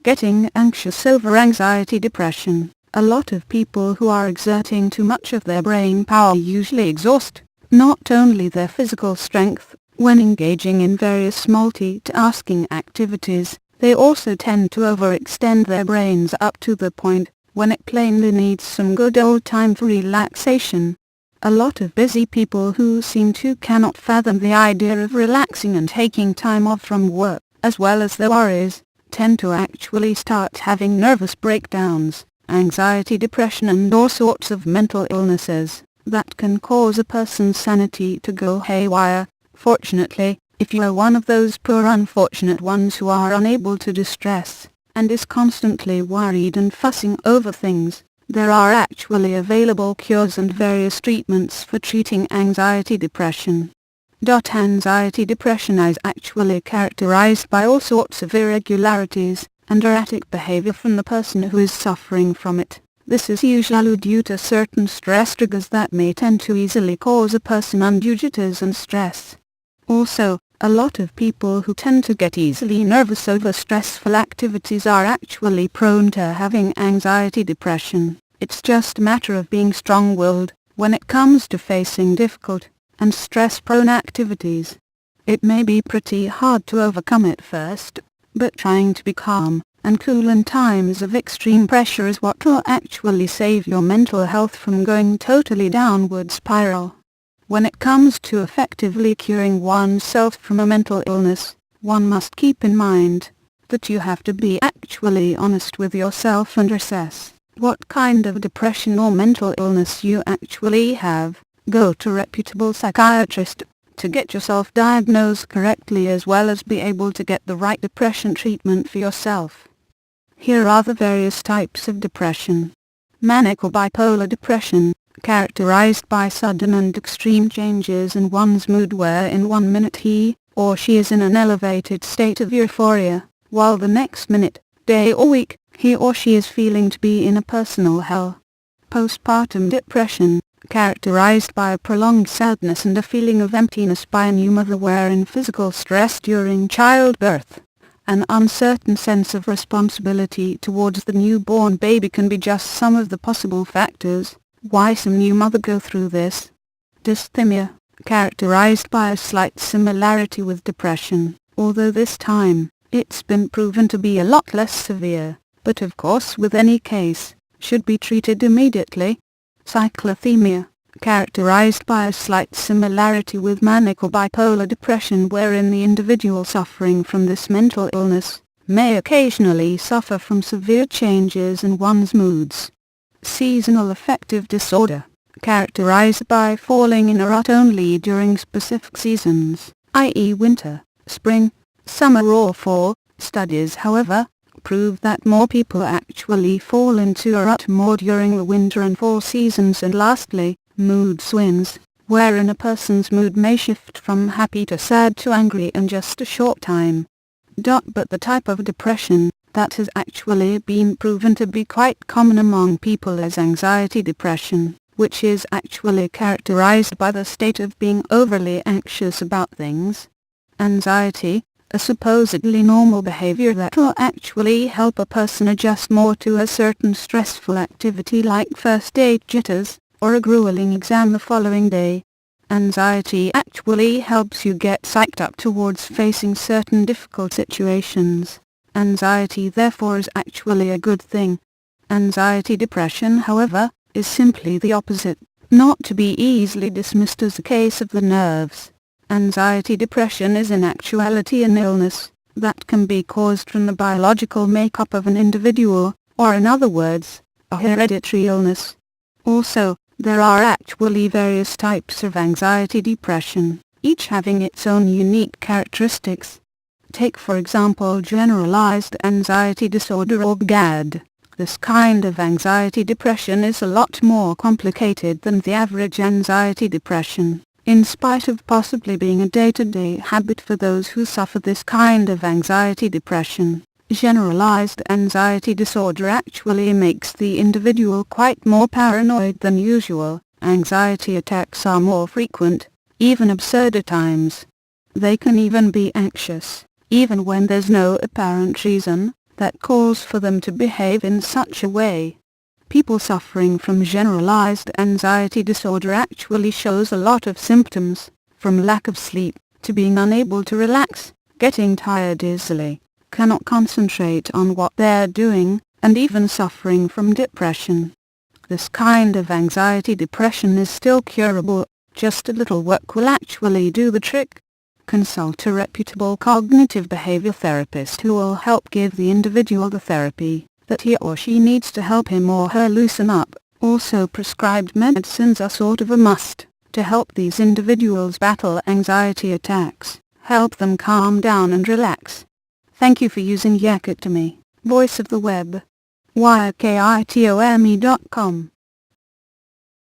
Getting anxious over anxiety depression. A lot of people who are exerting too much of their brain power usually exhaust not only their physical strength when engaging in various multitasking activities, they also tend to overextend their brains up to the point when it plainly needs some good old time for relaxation. A lot of busy people who seem to cannot fathom the idea of relaxing and taking time off from work, as well as their worries, tend to actually start having nervous breakdowns, anxiety, depression and all sorts of mental illnesses that can cause a person's sanity to go haywire. Fortunately, if you are one of those poor unfortunate ones who are unable to distress, and is constantly worried and fussing over things, there are actually available cures and various treatments for treating anxiety depression. Anxiety depression is actually characterized by all sorts of irregularities and erratic behavior from the person who is suffering from it. This is usually due to certain stress triggers that may tend to easily cause a person undue jitters and stress. Also, a lot of people who tend to get easily nervous over stressful activities are actually prone to having anxiety depression. It's just a matter of being strong-willed when it comes to facing difficult and stress-prone activities. It may be pretty hard to overcome at first, but trying to be calm and cool in times of extreme pressure is what will actually save your mental health from going totally downward spiral. When it comes to effectively curing oneself from a mental illness, one must keep in mind that you have to be actually honest with yourself and assess what kind of depression or mental illness you actually have. Go to a reputable psychiatrist to get yourself diagnosed correctly, as well as be able to get the right depression treatment for yourself. Here are the various types of depression. Manic or bipolar depression, characterized by sudden and extreme changes in one's mood, where in 1 minute he or she is in an elevated state of euphoria, while the next minute, day or week, he or she is feeling to be in a personal hell. Postpartum depression, characterized by a prolonged sadness and a feeling of emptiness by a new mother, wherein physical stress during childbirth, an uncertain sense of responsibility towards the newborn baby can be just some of the possible factors why some new mother go through this. Dysthymia, characterized by a slight similarity with depression, although this time, it's been proven to be a lot less severe, but of course with any case, should be treated immediately. Cyclothymia, characterized by a slight similarity with manic or bipolar depression, wherein the individual suffering from this mental illness may occasionally suffer from severe changes in one's moods. Seasonal affective disorder, characterized by falling in a rut only during specific seasons, i.e. winter, spring, summer or fall. Studies, however, prove that more people actually fall into a rut more during the winter and fall seasons. And lastly, mood swings, wherein a person's mood may shift from happy to sad to angry in just a short time. But the type of depression that has actually been proven to be quite common among people is anxiety depression, which is actually characterized by the state of being overly anxious about things. Anxiety, a supposedly normal behavior that will actually help a person adjust more to a certain stressful activity like first aid jitters, or a grueling exam the following day. Anxiety actually helps you get psyched up towards facing certain difficult situations. Anxiety therefore is actually a good thing. Anxiety depression, however, is simply the opposite, not to be easily dismissed as a case of the nerves. Anxiety depression is in actuality an illness that can be caused from the biological makeup of an individual, or in other words, a hereditary illness. Also, there are actually various types of anxiety depression, each having its own unique characteristics. Take for example generalized anxiety disorder, or GAD. This kind of anxiety depression is a lot more complicated than the average anxiety depression, in spite of possibly being a day-to-day habit for those who suffer this kind of anxiety depression. Generalized anxiety disorder actually makes the individual quite more paranoid than usual. Anxiety attacks are more frequent, even absurd at times. They can even be anxious, even when there's no apparent reason. that calls for them to behave in such a way. People suffering from generalized anxiety disorder actually shows a lot of symptoms, from lack of sleep, to being unable to relax, getting tired easily, cannot concentrate on what they're doing, and even suffering from depression. This kind of anxiety depression is still curable, just a little work will actually do the trick. Consult a reputable cognitive behavior therapist who will help give the individual the therapy that he or she needs to help him or her loosen up. Also, prescribed medicines are sort of a must to help these individuals battle anxiety attacks, help them calm down and relax. Thank you for using Yakutami, voice of the web. YAKITOME.com